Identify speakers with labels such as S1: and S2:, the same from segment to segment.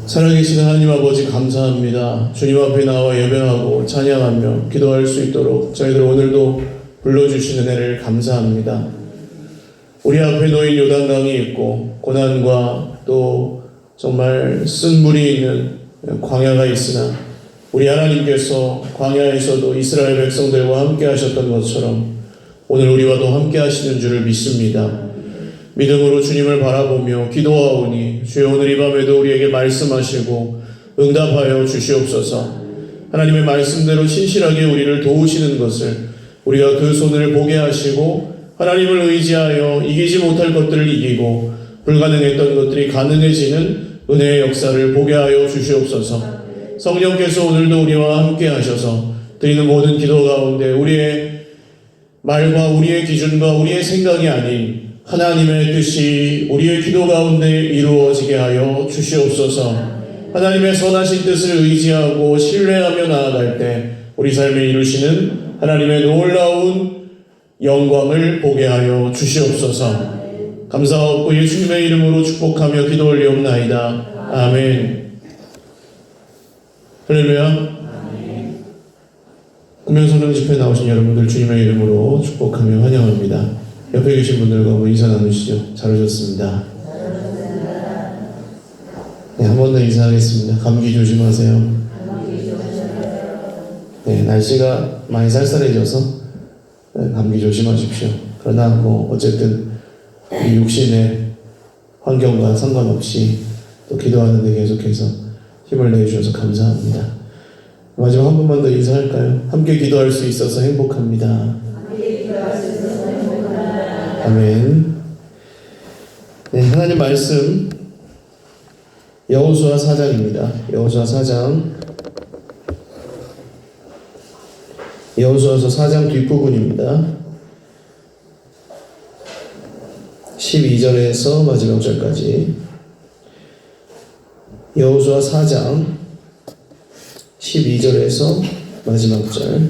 S1: 살아계신 하나님 아버지 감사합니다. 주님 앞에 나와 예배하고 찬양하며 기도할 수 있도록 저희들 오늘도 불러주신 은혜를 감사합니다. 우리 앞에 놓인 요단강이 있고 고난과 또 정말 쓴 물이 있는 광야가 있으나 우리 하나님께서 광야에서도 이스라엘 백성들과 함께 하셨던 것처럼 오늘 우리와도 함께 하시는 줄을 믿습니다. 믿음으로 주님을 바라보며 기도하오니 주여 오늘 이 밤에도 우리에게 말씀하시고 응답하여 주시옵소서. 하나님의 말씀대로 신실하게 우리를 도우시는 것을 우리가 그 손을 보게 하시고 하나님을 의지하여 이기지 못할 것들을 이기고 불가능했던 것들이 가능해지는 은혜의 역사를 보게 하여 주시옵소서. 성령께서 오늘도 우리와 함께 하셔서 드리는 모든 기도 가운데 우리의 말과 우리의 기준과 우리의 생각이 아닌 하나님의 뜻이 우리의 기도 가운데 이루어지게 하여 주시옵소서. 하나님의 선하신 뜻을 의지하고 신뢰하며 나아갈 때 우리 삶에 이루시는 하나님의 놀라운 영광을 보게 하여 주시옵소서. 감사하고 예수님의 이름으로 축복하며 기도 올리옵나이다. 아멘. 할렐루야. 구명성령 집회에 나오신 여러분들 주님의 이름으로 축복하며 환영합니다. 옆에 계신 분들과 한번 인사 나누시죠. 잘 오셨습니다. 네, 한 번 더 인사하겠습니다. 감기 조심하세요. 네, 날씨가 많이 쌀쌀해져서 감기 조심하십시오. 그러나 뭐 어쨌든 이 육신의 환경과 상관없이 또 기도하는 데 계속해서 힘을 내주셔서 감사합니다. 마지막 한 번만 더 인사할까요? 함께 기도할 수 있어서 행복합니다. 아멘. 네, 하나님 말씀 여호수아 4장입니다. 여호수아 4장 여호수아서 4장 뒷부분입니다. 12절에서 마지막 절까지 여호수아 4장 12절에서 마지막 절.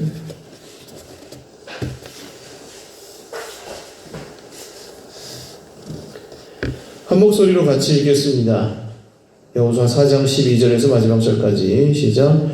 S1: 한 목소리로 같이 읽겠습니다. 여호수아 4장 12절에서 마지막 절까지 시작.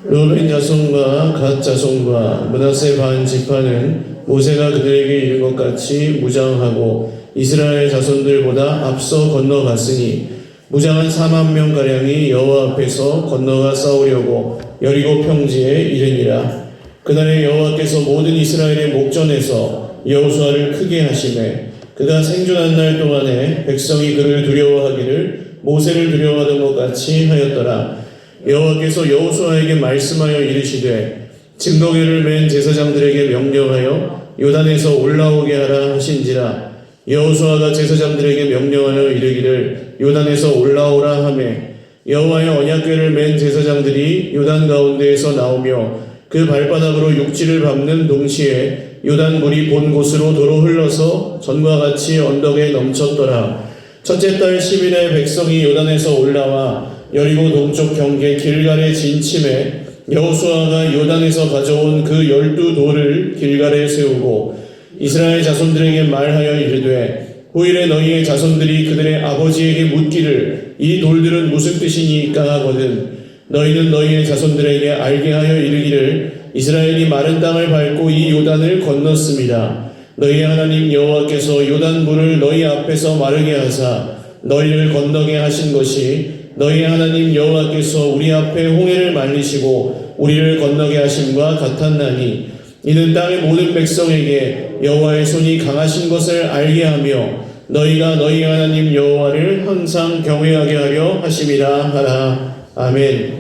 S1: 르벤 자손과 갓 자손과 므낫세 반 지파는 모세가 그들에게 이른 것 같이 무장하고 이스라엘 자손들보다 앞서 건너갔으니 무장한 4만 명가량이 여호와 앞에서 건너가 싸우려고 여리고 평지에 이르니라. 그날에 여호와께서 모든 이스라엘의 목전에서 여호수아를 크게 하시매 그가 생존한 날 동안에 백성이 그를 두려워하기를 모세를 두려워하던 것 같이 하였더라. 여호와께서 여호수아에게 말씀하여 이르시되 증거궤를 맨 제사장들에게 명령하여 요단에서 올라오게 하라 하신지라. 여호수아가 제사장들에게 명령하여 이르기를 요단에서 올라오라 하매 여호와의 언약궤를 맨 제사장들이 요단 가운데에서 나오며 그 발바닥으로 육지를 밟는 동시에 요단 물이 본 곳으로 도로 흘러서 전과 같이 언덕에 넘쳤더라. 첫째 달 10일에 백성이 요단에서 올라와 여리고 동쪽 경계 길갈에 진침해 여호수아가 요단에서 가져온 그 12돌을 길갈에 세우고 이스라엘 자손들에게 말하여 이르되 후일에 너희의 자손들이 그들의 아버지에게 묻기를 이 돌들은 무슨 뜻이니까 하거든 너희는 너희의 자손들에게 알게 하여 이르기를 이스라엘이 마른 땅을 밟고 이 요단을 건넜습니다. 너희의 하나님 여호와께서 요단 물을 너희 앞에서 마르게 하사 너희를 건너게 하신 것이 너희의 하나님 여호와께서 우리 앞에 홍해를 말리시고 우리를 건너게 하심과 같았나니 이는 땅의 모든 백성에게 여호와의 손이 강하신 것을 알게 하며 너희가 너희 하나님 여호와를 항상 경외하게 하려 하심이라 하라. 아멘.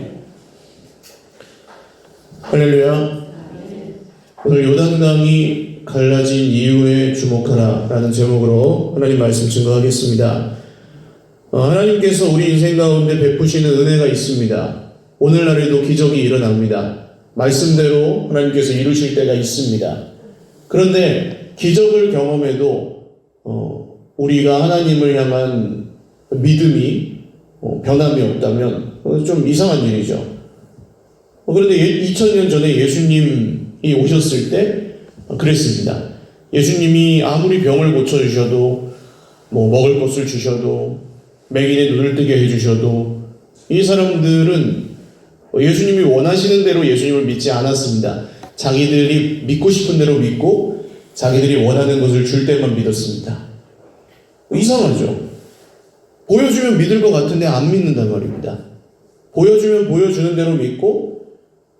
S1: 할렐루야. 오늘 요단강이 갈라진 이유에 주목하라 라는 제목으로 하나님 말씀 증거하겠습니다. 하나님께서 우리 인생 가운데 베푸시는 은혜가 있습니다. 오늘날에도 기적이 일어납니다. 말씀대로 하나님께서 이루실 때가 있습니다. 그런데 기적을 경험해도 우리가 하나님을 향한 믿음이 변함이 없다면 좀 이상한 일이죠. 그런데 2000년 전에 예수님이 오셨을 때 그랬습니다. 예수님이 아무리 병을 고쳐주셔도 먹을 것을 주셔도 맹인의 눈을 뜨게 해주셔도 이 사람들은 예수님이 원하시는 대로 예수님을 믿지 않았습니다. 자기들이 믿고 싶은 대로 믿고 자기들이 원하는 것을 줄 때만 믿었습니다. 이상하죠? 보여주면 믿을 것 같은데 안 믿는단 말입니다. 보여주면 보여주는 대로 믿고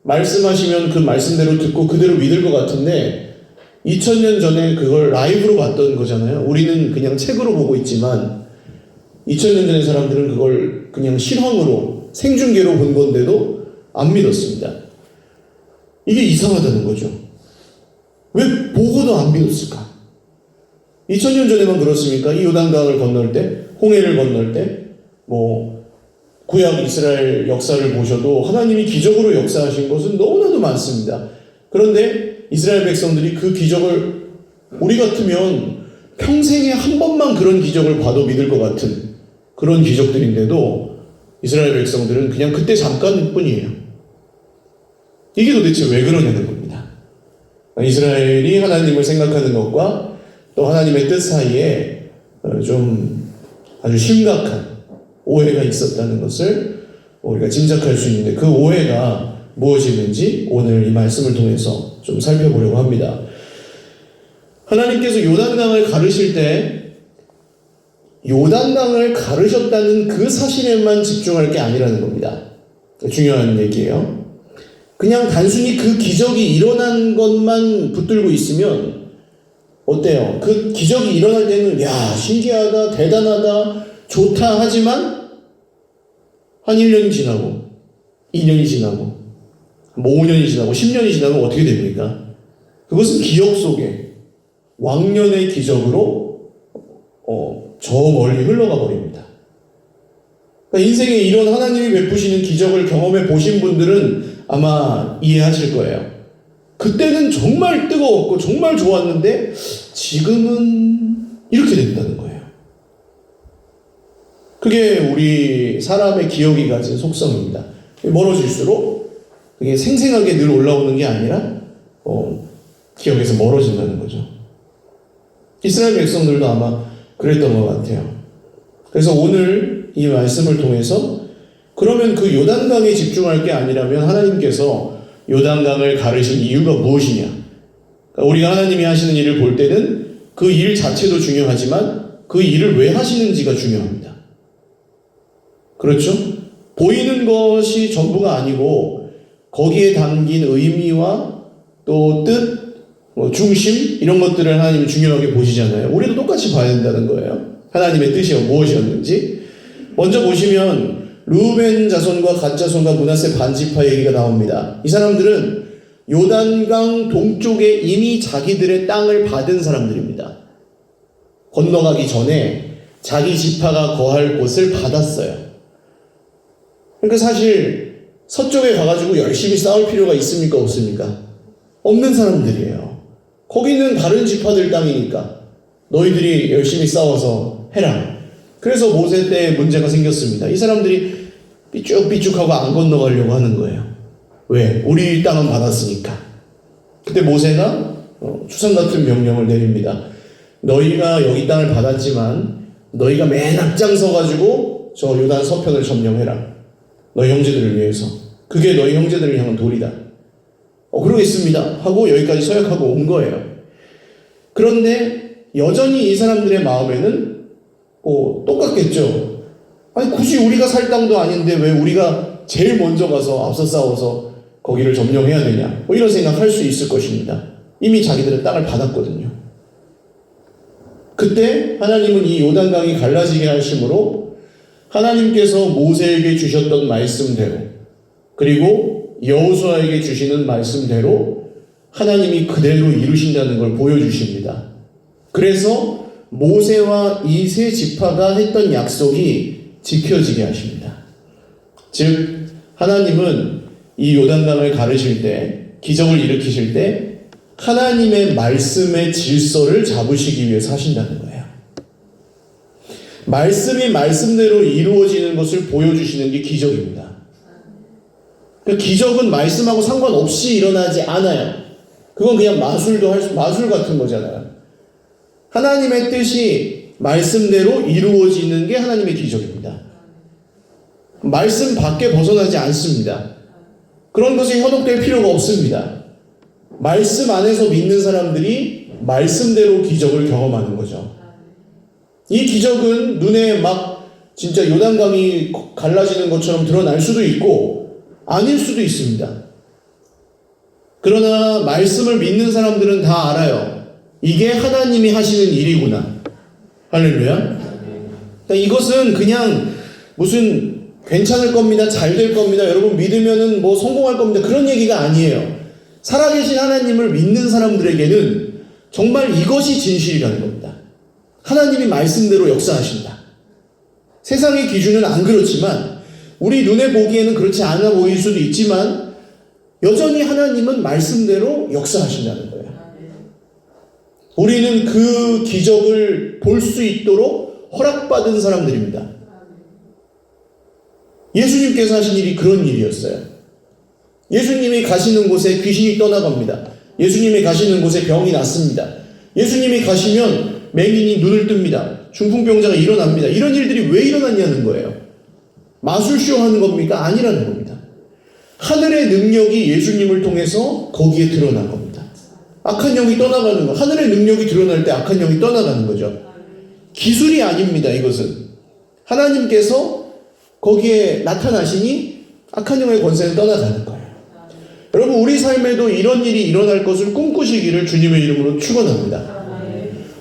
S1: 말씀하시면 그 말씀대로 듣고 그대로 믿을 것 같은데 2000년 전에 그걸 라이브로 봤던 거잖아요. 우리는 그냥 책으로 보고 있지만 2000년 전의 사람들은 그걸 그냥 실황으로 생중계로 본 건데도 안 믿었습니다. 이게 이상하다는 거죠. 왜 보고도 안 믿었을까? 2000년 전에만 그렇습니까? 이 요단강을 건널 때, 홍해를 건널 때, 구약 이스라엘 역사를 보셔도 하나님이 기적으로 역사하신 것은 너무나도 많습니다. 그런데 이스라엘 백성들이 그 기적을 우리 같으면 평생에 한 번만 그런 기적을 봐도 믿을 것 같은 그런 기적들인데도 이스라엘 백성들은 그냥 그때 잠깐뿐이에요. 이게 도대체 왜 그러냐는 겁니다. 이스라엘이 하나님을 생각하는 것과 또 하나님의 뜻 사이에 좀 아주 심각한 오해가 있었다는 것을 우리가 짐작할 수 있는데 그 오해가 무엇이든지 오늘 이 말씀을 통해서 좀 살펴보려고 합니다. 하나님께서 요단강을 가르실 때 요단강을 가르셨다는 그 사실에만 집중할 게 아니라는 겁니다. 중요한 얘기예요. 그냥 단순히 그 기적이 일어난 것만 붙들고 있으면 어때요? 그 기적이 일어날 때는 야 신기하다 대단하다 좋다 하지만 한 1년이 지나고 2년이 지나고 5년이 지나고 10년이 지나면 어떻게 됩니까? 그것은 기억 속에 왕년의 기적으로 저 멀리 흘러가 버립니다. 그러니까 인생에 이런 하나님이 베푸시는 기적을 경험해 보신 분들은 아마 이해하실 거예요. 그때는 정말 뜨거웠고 정말 좋았는데 지금은 이렇게 된다는 거예요. 그게 우리 사람의 기억이 가진 속성입니다. 멀어질수록 그게 생생하게 늘 올라오는 게 아니라 기억에서 멀어진다는 거죠. 이스라엘 백성들도 아마 그랬던 것 같아요. 그래서 오늘 이 말씀을 통해서 그러면 그 요단강에 집중할 게 아니라면 하나님께서 요단강을 가르신 이유가 무엇이냐? 그러니까 우리가 하나님이 하시는 일을 볼 때는 그 일 자체도 중요하지만 그 일을 왜 하시는지가 중요합니다. 그렇죠? 보이는 것이 전부가 아니고 거기에 담긴 의미와 또 뜻, 중심 이런 것들을 하나님이 중요하게 보시잖아요. 우리도 똑같이 봐야 된다는 거예요. 하나님의 뜻이 무엇이었는지. 먼저 보시면 르우벤 자손과 갓 자손과 므낫세 반지파 얘기가 나옵니다. 이 사람들은 요단강 동쪽에 이미 자기들의 땅을 받은 사람들입니다. 건너가기 전에 자기 지파가 거할 곳을 받았어요. 그러니까 사실 서쪽에 가가지고 열심히 싸울 필요가 있습니까? 없습니까? 없는 사람들이에요. 거기는 다른 지파들 땅이니까 너희들이 열심히 싸워서 해라. 그래서 모세 때 문제가 생겼습니다. 이 사람들이 삐쭉삐쭉하고 안 건너가려고 하는 거예요. 왜? 우리 땅은 받았으니까. 그때 모세가 추상 같은 명령을 내립니다. 너희가 여기 땅을 받았지만 너희가 맨 앞장 서가지고 저 요단 서편을 점령해라. 너희 형제들을 위해서. 그게 너희 형제들을 향한 도리다. 그러겠습니다 하고 여기까지 서약하고 온 거예요. 그런데 여전히 이 사람들의 마음에는 똑같겠죠. 아니 굳이 우리가 살 땅도 아닌데 왜 우리가 제일 먼저 가서 앞서 싸워서 거기를 점령해야 되냐, 이런 생각할 수 있을 것입니다. 이미 자기들은 땅을 받았거든요. 그때 하나님은 이 요단강이 갈라지게 하심으로 하나님께서 모세에게 주셨던 말씀대로 그리고 여호수아에게 주시는 말씀대로 하나님이 그대로 이루신다는 걸 보여주십니다. 그래서 모세와 이 세 지파가 했던 약속이 지켜지게 하십니다. 즉 하나님은 이 요단강을 가르실 때, 기적을 일으키실 때 하나님의 말씀의 질서를 잡으시기 위해서 하신다는 거예요. 말씀이 말씀대로 이루어지는 것을 보여주시는 게 기적입니다. 그러니까 기적은 말씀하고 상관없이 일어나지 않아요. 그건 그냥 마술 같은 거잖아요. 하나님의 뜻이 말씀대로 이루어지는 게 하나님의 기적입니다. 말씀 밖에 벗어나지 않습니다. 그런 것에 현혹될 필요가 없습니다. 말씀 안에서 믿는 사람들이 말씀대로 기적을 경험하는 거죠. 이 기적은 눈에 막 진짜 요단강이 갈라지는 것처럼 드러날 수도 있고 아닐 수도 있습니다. 그러나 말씀을 믿는 사람들은 다 알아요. 이게 하나님이 하시는 일이구나. 할렐루야. 그러니까 이것은 그냥 무슨 괜찮을 겁니다, 잘 될 겁니다, 여러분 믿으면은 뭐 성공할 겁니다, 그런 얘기가 아니에요. 살아계신 하나님을 믿는 사람들에게는 정말 이것이 진실이라는 겁니다. 하나님이 말씀대로 역사하신다. 세상의 기준은 안 그렇지만 우리 눈에 보기에는 그렇지 않아 보일 수도 있지만 여전히 하나님은 말씀대로 역사하신다는 거예요. 우리는 그 기적을 볼 수 있도록 허락받은 사람들입니다. 예수님께서 하신 일이 그런 일이었어요. 예수님이 가시는 곳에 귀신이 떠나갑니다. 예수님이 가시는 곳에 병이 낫습니다. 예수님이 가시면 맹인이 눈을 뜹니다. 중풍병자가 일어납니다. 이런 일들이 왜 일어났냐는 거예요. 마술쇼 하는 겁니까? 아니라는 겁니다. 하늘의 능력이 예수님을 통해서 거기에 드러난 겁니다. 악한 영이 떠나가는 거. 하늘의 능력이 드러날 때 악한 영이 떠나가는 거죠. 기술이 아닙니다. 이것은 하나님께서 거기에 나타나시니 악한 영의 권세는 떠나가는 거예요. 여러분, 우리 삶에도 이런 일이 일어날 것을 꿈꾸시기를 주님의 이름으로 축원합니다.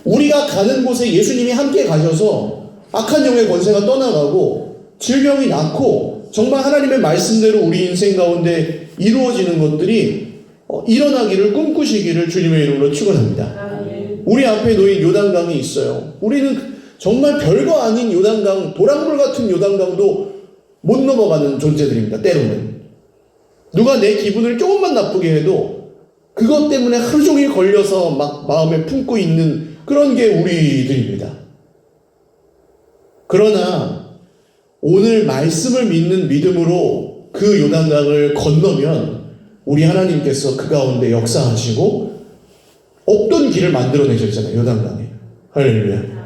S1: 우리가 가는 곳에 예수님이 함께 가셔서 악한 영의 권세가 떠나가고 질병이 낫고 정말 하나님의 말씀대로 우리 인생 가운데 이루어지는 것들이 일어나기를 꿈꾸시기를 주님의 이름으로 축원합니다. 우리 앞에 놓인 요단강이 있어요. 우리는 정말 별거 아닌 요단강, 도랑물 같은 요단강도 못 넘어가는 존재들입니다. 때로는 누가 내 기분을 조금만 나쁘게 해도 그것 때문에 하루 종일 걸려서 막 마음에 품고 있는 그런 게 우리들입니다. 그러나 오늘 말씀을 믿는 믿음으로 그 요단강을 건너면 우리 하나님께서 그 가운데 역사하시고 없던 길을 만들어내셨잖아요. 요단강에. 할렐루야.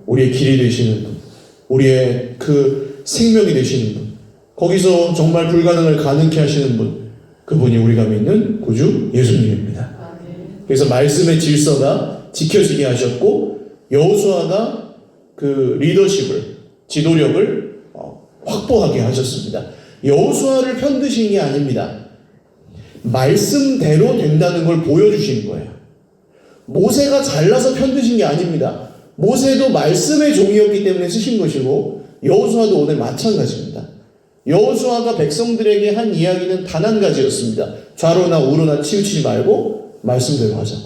S1: 우리의 길이 되시는 분, 우리의 그 생명이 되시는 분, 거기서 정말 불가능을 가능케 하시는 분, 그분이 우리가 믿는 구주 예수님입니다. 그래서 말씀의 질서가 지켜지게 하셨고 여호수아가 그 리더십을, 지도력을 확보하게 하셨습니다. 여호수아를 편드신 게 아닙니다. 말씀대로 된다는 걸 보여주신 거예요. 모세가 잘나서 편드신 게 아닙니다. 모세도 말씀의 종이었기 때문에 쓰신 것이고 여호수아도 오늘 마찬가지입니다. 여호수아가 백성들에게 한 이야기는 단 한 가지였습니다. 좌로나 우로나 치우치지 말고 말씀대로 하자고.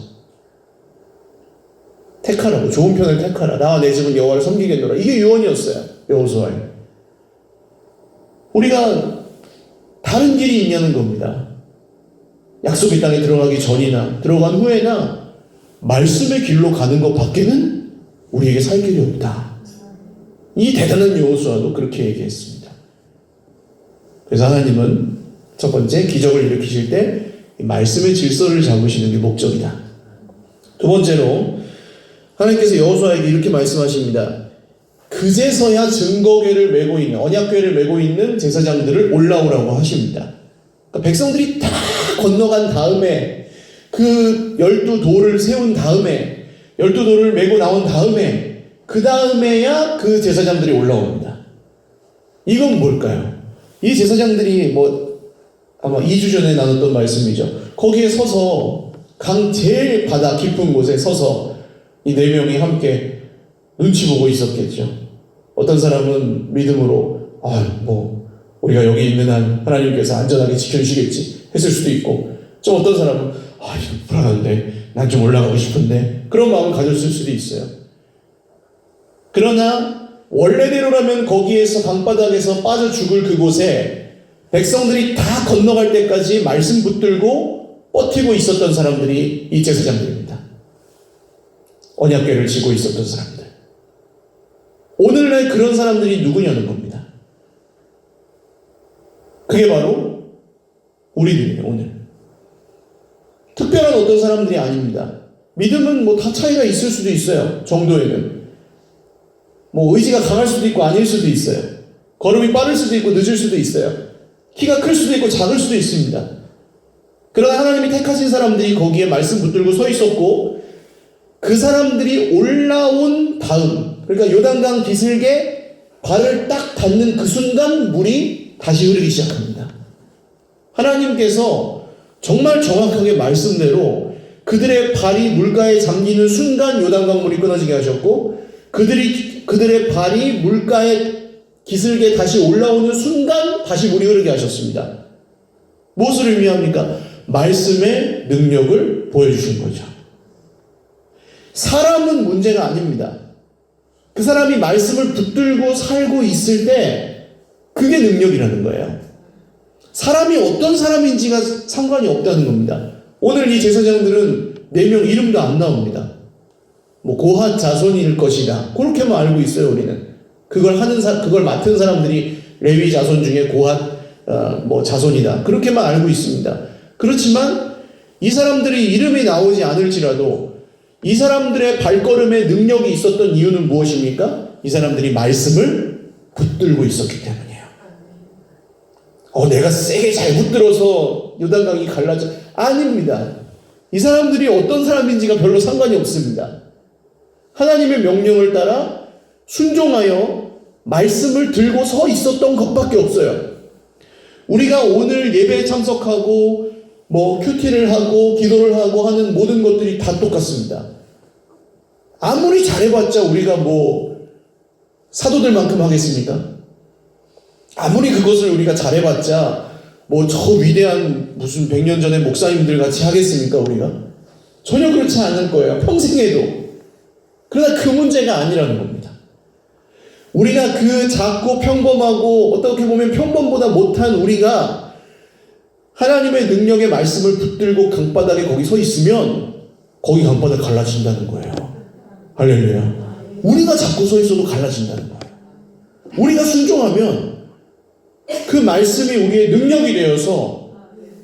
S1: 택하라고. 좋은 편을 택하라. 나와 내 집은 여호와를 섬기겠노라. 이게 유언이었어요. 여호수아에. 우리가 다른 길이 있냐는 겁니다. 약속의 땅에 들어가기 전이나 들어간 후에나 말씀의 길로 가는 것 밖에는 우리에게 살 길이 없다. 이 대단한 여호수아도 그렇게 얘기했습니다. 그래서 하나님은 첫 번째 기적을 일으키실 때 말씀의 질서를 잡으시는 게 목적이다. 두 번째로 하나님께서 여호수아에게 이렇게 말씀하십니다. 그제서야 증거궤를 메고 있는, 언약궤를 메고 있는 제사장들을 올라오라고 하십니다. 그러니까 백성들이 다 건너간 다음에 그 12돌을 세운 다음에 12돌을 메고 나온 다음에 그 다음에야 그 제사장들이 올라옵니다. 이건 뭘까요? 이 제사장들이 아마 2주 전에 나눴던 말씀이죠. 거기에 서서 강 제일 바다 깊은 곳에 서서 이 4명이 함께 눈치 보고 있었겠죠. 어떤 사람은 믿음으로 우리가 여기 있는 한 하나님께서 안전하게 지켜주시겠지 했을 수도 있고, 좀 어떤 사람은 이거 불안한데 난 좀 올라가고 싶은데 그런 마음을 가졌을 수도 있어요. 그러나 원래대로라면 거기에서 강바닥에서 빠져 죽을 그곳에 백성들이 다 건너갈 때까지 말씀 붙들고 버티고 있었던 사람들이 이 제사장들입니다. 언약궤를 쥐고 있었던 사람들. 오늘날 그런 사람들이 누구냐는 겁니다. 그게 바로 우리들이에요. 오늘 특별한 어떤 사람들이 아닙니다. 믿음은 다 차이가 있을 수도 있어요. 정도에는. 뭐 의지가 강할 수도 있고 아닐 수도 있어요. 걸음이 빠를 수도 있고 늦을 수도 있어요. 키가 클 수도 있고 작을 수도 있습니다. 그러나 하나님이 택하신 사람들이 거기에 말씀 붙들고 서 있었고, 그 사람들이 올라온 다음, 그러니까 요단강 기슭에 발을 딱 닿는 그 순간 물이 다시 흐르기 시작합니다. 하나님께서 정말 정확하게 말씀대로 그들의 발이 물가에 잠기는 순간 요단강 물이 끊어지게 하셨고, 그들의 발이 물가에 기슭에 다시 올라오는 순간 다시 물이 흐르게 하셨습니다. 무엇을 의미합니까? 말씀의 능력을 보여주신 거죠. 사람은 문제가 아닙니다. 그 사람이 말씀을 붙들고 살고 있을 때 그게 능력이라는 거예요. 사람이 어떤 사람인지가 상관이 없다는 겁니다. 오늘 이 제사장들은 4명 이름도 안 나옵니다. 뭐 고핫 자손일 것이다, 그렇게만 알고 있어요. 우리는 그걸 맡은 사람들이 레위 자손 중에 고핫 자손이다, 그렇게만 알고 있습니다. 그렇지만 이 사람들이 이름이 나오지 않을지라도 이 사람들의 발걸음에 능력이 있었던 이유는 무엇입니까? 이 사람들이 말씀을 붙들고 있었기 때문이에요. 내가 세게 잘 붙들어서 요단강이 갈라져, 아닙니다. 이 사람들이 어떤 사람인지가 별로 상관이 없습니다. 하나님의 명령을 따라 순종하여 말씀을 들고 서 있었던 것밖에 없어요. 우리가 오늘 예배에 참석하고 큐티를 하고 기도를 하고 하는 모든 것들이 다 똑같습니다. 아무리 잘해봤자 우리가 사도들만큼 하겠습니까? 아무리 그것을 우리가 잘해봤자 저 위대한 무슨 100년 전의 목사님들 같이 하겠습니까? 우리가? 전혀 그렇지 않을 거예요. 평생에도. 그러나 그 문제가 아니라는 겁니다. 우리가 그 작고 평범하고 어떻게 보면 평범보다 못한 우리가 하나님의 능력의 말씀을 붙들고 강바닥에 거기 서 있으면 거기 강바닥 갈라진다는 거예요. 할렐루야. 우리가 잡고 서 있어도 갈라진다는 거예요. 우리가 순종하면 그 말씀이 우리의 능력이 되어서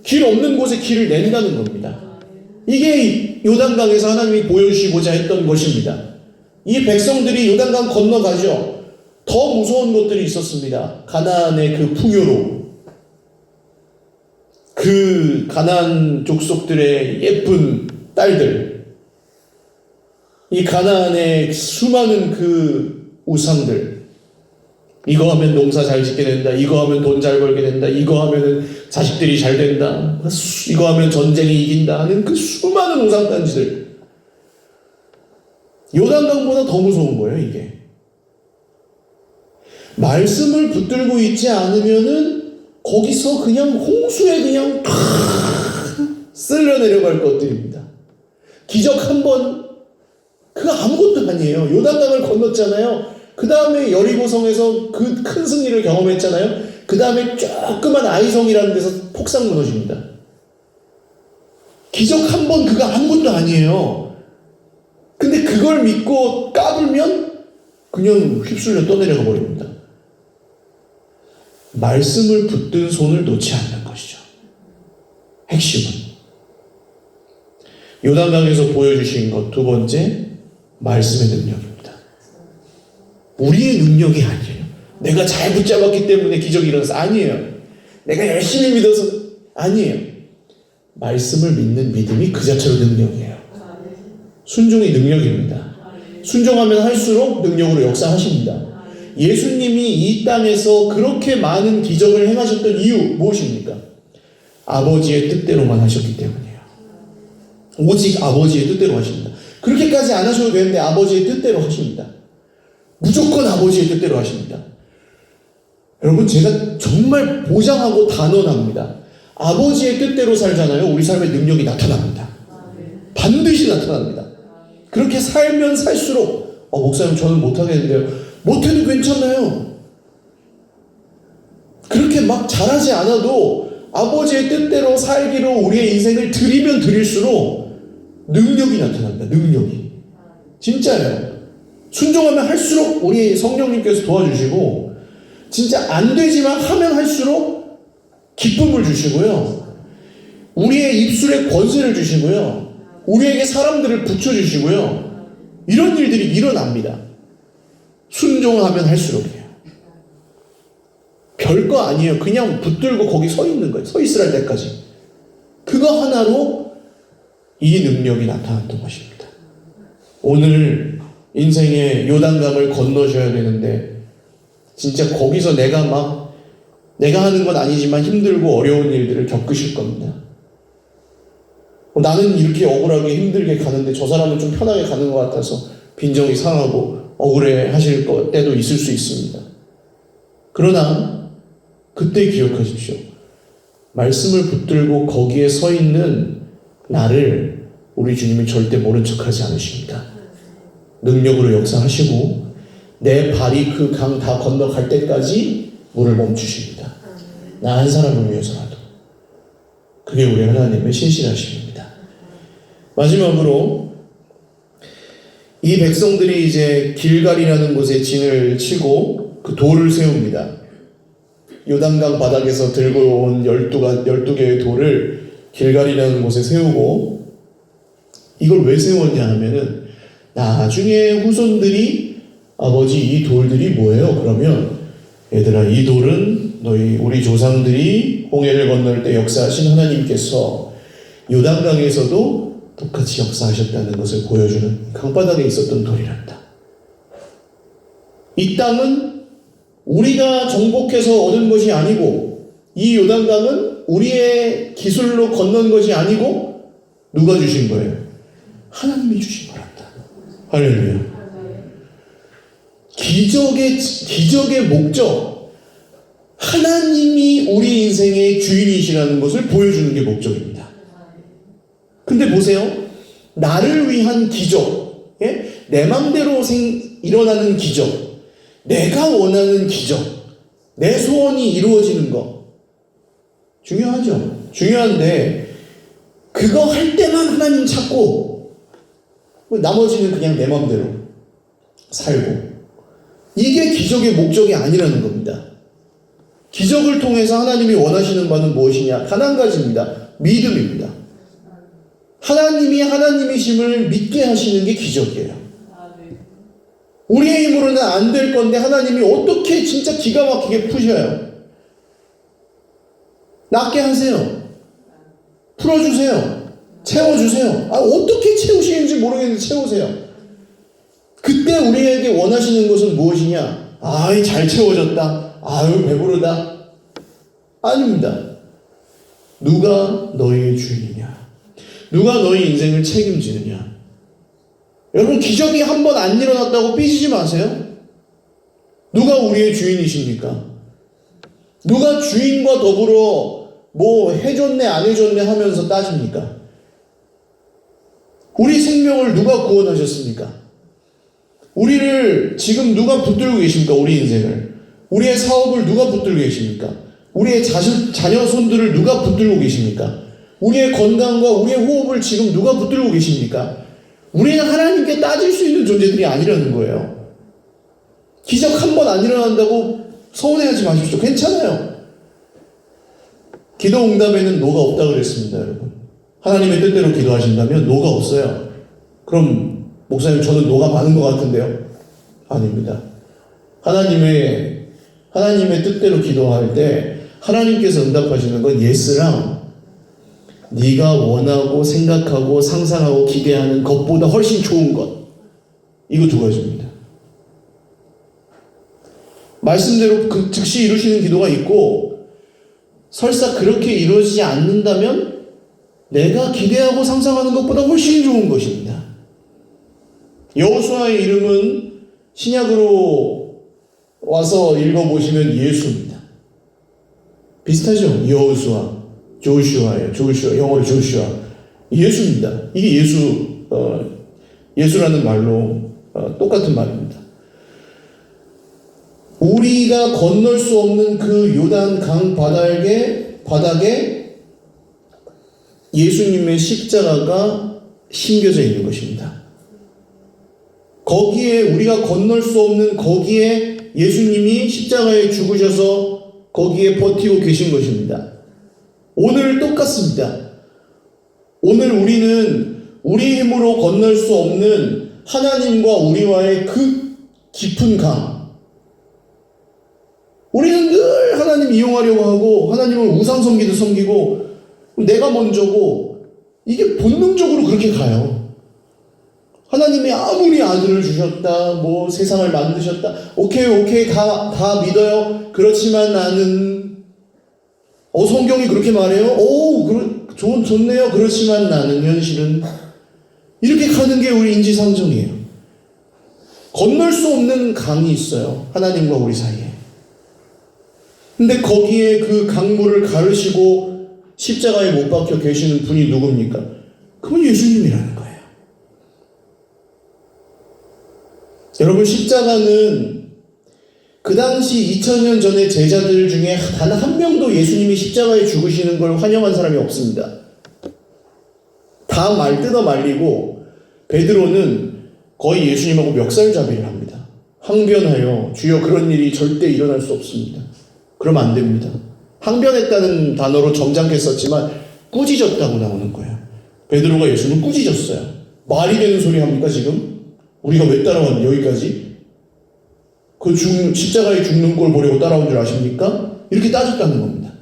S1: 길 없는 곳에 길을 낸다는 겁니다. 이게 요단강에서 하나님이 보여주시고자 했던 것입니다. 이 백성들이 요단강 건너가죠. 더 무서운 것들이 있었습니다. 가나안의 그 풍요로, 그 가나안 족속들의 예쁜 딸들, 이 가나안의 수많은 그 우상들, 이거 하면 농사 잘 짓게 된다, 이거 하면 돈 잘 벌게 된다, 이거 하면 자식들이 잘 된다, 이거 하면 전쟁이 이긴다 하는 그 수많은 우상단지들, 요단강보다 더 무서운 거예요. 이게 말씀을 붙들고 있지 않으면은 거기서 그냥 홍수에 그냥 쓸려 내려갈 것들입니다. 기적 한 번, 그거 아무것도 아니에요. 요단강을 건넜잖아요. 그 다음에 여리고성에서 그 큰 승리를 경험했잖아요. 그 다음에 조그만 아이성이라는 데서 폭삭 무너집니다. 기적 한 번, 그거 아무것도 아니에요. 근데 그걸 믿고 까불면 그냥 휩쓸려 떠내려가 버립니다. 말씀을 붙든 손을 놓지 않는 것이죠. 핵심은. 요단강에서 보여주신 것 두 번째, 말씀의 능력입니다. 우리의 능력이 아니에요. 내가 잘 붙잡았기 때문에 기적이 일어나서, 아니에요. 내가 열심히 믿어서, 아니에요. 말씀을 믿는 믿음이 그 자체로 능력이에요. 순종이 능력입니다. 순종하면 할수록 능력으로 역사하십니다. 예수님이 이 땅에서 그렇게 많은 기적을 행하셨던 이유 무엇입니까? 아버지의 뜻대로만 하셨기 때문이에요. 오직 아버지의 뜻대로 하십니다. 그렇게까지 안 하셔도 되는데 아버지의 뜻대로 하십니다. 무조건 아버지의 뜻대로 하십니다. 여러분, 제가 정말 보장하고 단언합니다. 아버지의 뜻대로 살잖아요. 우리 삶의 능력이 나타납니다. 반드시 나타납니다. 그렇게 살면 살수록 목사님 저는 못하겠는데요. 못해도 괜찮아요. 그렇게 막 잘하지 않아도 아버지의 뜻대로 살기로 우리의 인생을 드리면 드릴수록 능력이 나타납니다. 능력이. 진짜예요. 순종하면 할수록 우리 성령님께서 도와주시고, 진짜 안 되지만 하면 할수록 기쁨을 주시고요. 우리의 입술에 권세를 주시고요. 우리에게 사람들을 붙여주시고요. 이런 일들이 일어납니다. 순종하면 할수록이에요. 별거 아니에요. 그냥 붙들고 거기 서 있는 거예요. 서 있으라 할 때까지. 그거 하나로 이 능력이 나타났던 것입니다. 오늘 인생의 요단강을 건너셔야 되는데 진짜 거기서 내가 하는 건 아니지만 힘들고 어려운 일들을 겪으실 겁니다. 나는 이렇게 억울하게 힘들게 가는데 저 사람은 좀 편하게 가는 것 같아서 빈정이 상하고 억울해 하실 때도 있을 수 있습니다. 그러나 그때 기억하십시오. 말씀을 붙들고 거기에 서 있는 나를 우리 주님이 절대 모른 척하지 않으십니다. 능력으로 역사하시고 내 발이 그 강 다 건너갈 때까지 물을 멈추십니다. 나 한 사람을 위해서라도. 그게 우리 하나님의 신실하심입니다. 마지막으로 이 백성들이 이제 길갈이라는 곳에 진을 치고 그 돌을 세웁니다. 요단강 바닥에서 들고 온 12개의 돌을 길갈이라는 곳에 세우고, 이걸 왜 세웠냐 하면은 나중에 후손들이 아버지 이 돌들이 뭐예요? 그러면 얘들아 이 돌은 우리 조상들이 홍해를 건널 때 역사하신 하나님께서 요단강에서도 똑같이 역사하셨다는 것을 보여주는 강바닥에 있었던 돌이란다. 이 땅은 우리가 정복해서 얻은 것이 아니고 이 요단강은 우리의 기술로 건넌 것이 아니고 누가 주신 거예요? 하나님이 주신 거란다. 할렐루야. 기적의 목적, 하나님이 우리 인생의 주인이시라는 것을 보여주는 게 목적입니다. 근데 보세요. 나를 위한 기적, 내 맘대로 일어나는 기적, 내가 원하는 기적, 내 소원이 이루어지는 거 중요하죠. 중요한데 그거 할 때만 하나님 찾고 나머지는 그냥 내 맘대로 살고, 이게 기적의 목적이 아니라는 겁니다. 기적을 통해서 하나님이 원하시는 바는 무엇이냐? 단 한 가지입니다. 믿음입니다. 하나님이 하나님이심을 믿게 하시는 게 기적이에요. 우리의 힘으로는 안 될 건데 하나님이 어떻게 진짜 기가 막히게 푸셔요. 낫게 하세요. 풀어주세요. 채워주세요. 어떻게 채우시는지 모르겠는데 채우세요. 그때 우리에게 원하시는 것은 무엇이냐? 잘 채워졌다. 배부르다. 아닙니다. 누가 너희의 주인이냐? 누가 너희 인생을 책임지느냐? 여러분, 기적이 한 번 안 일어났다고 삐지지 마세요. 누가 우리의 주인이십니까? 누가 주인과 더불어 해줬네 안 해줬네 하면서 따집니까? 우리 생명을 누가 구원하셨습니까? 우리를 지금 누가 붙들고 계십니까? 우리 인생을. 우리의 사업을 누가 붙들고 계십니까? 우리의 자녀 손들을 누가 붙들고 계십니까? 우리의 건강과 우리의 호흡을 지금 누가 붙들고 계십니까? 우리는 하나님께 따질 수 있는 존재들이 아니라는 거예요. 기적 한 번 안 일어난다고 서운해하지 마십시오. 괜찮아요. 기도 응답에는 노가 없다 그랬습니다, 여러분. 하나님의 뜻대로 기도하신다면 노가 없어요. 그럼 목사님, 저는 노가 많은 것 같은데요? 아닙니다. 하나님의 뜻대로 기도할 때 하나님께서 응답하시는 건 예스랑 네가 원하고 생각하고 상상하고 기대하는 것보다 훨씬 좋은 것, 이거 두 가지입니다. 말씀대로 즉시 이루시는 기도가 있고, 설사 그렇게 이루어지지 않는다면 내가 기대하고 상상하는 것보다 훨씬 좋은 것입니다. 여호수아의 이름은 신약으로 와서 읽어보시면 예수입니다. 비슷하죠? 여호수아, 조슈아예요. 영어로 조슈아. 예수입니다. 이게 예수라는 말로 똑같은 말입니다. 우리가 건널 수 없는 그 요단 강 바닥에 예수님의 십자가가 심겨져 있는 것입니다. 거기에 우리가 건널 수 없는 거기에 예수님이 십자가에 죽으셔서 거기에 버티고 계신 것입니다. 오늘 똑같습니다. 오늘 우리는 우리 힘으로 건널 수 없는 하나님과 우리와의 그 깊은 강. 우리는 늘 하나님 이용하려고 하고 하나님을 우상 섬기듯 섬기고 내가 먼저고 이게 본능적으로 그렇게 가요. 하나님이 아무리 아들을 주셨다, 뭐 세상을 만드셨다, 오케이 다 믿어요. 그렇지만 나는 성경이 그렇게 말해요. 좋네요. 그렇지만 나는 현실은 이렇게 가는 게 우리 인지상정이에요. 건널 수 없는 강이 있어요. 하나님과 우리 사이에. 근데 거기에 그 강물을 가르시고 십자가에 못 박혀 계시는 분이 누굽니까? 그건 예수님이라는 거예요. 여러분, 십자가는 그 당시 2000년 전에 제자들 중에 단 한 명도 예수님이 십자가에 죽으시는 걸 환영한 사람이 없습니다. 다 말 뜯어 말리고 베드로는 거의 예수님하고 멱살잡이를 합니다. 항변하여 주여 그런 일이 절대 일어날 수 없습니다. 그러면 안 됩니다. 항변했다는 단어로 점잖게 썼지만 꾸짖었다고 나오는 거예요. 베드로가 예수님을 꾸짖었어요. 말이 되는 소리 합니까 지금? 우리가 왜 따라왔냐 여기까지? 그 십자가에 죽는 꼴 보려고 따라온 줄 아십니까? 이렇게 따졌다는 겁니다.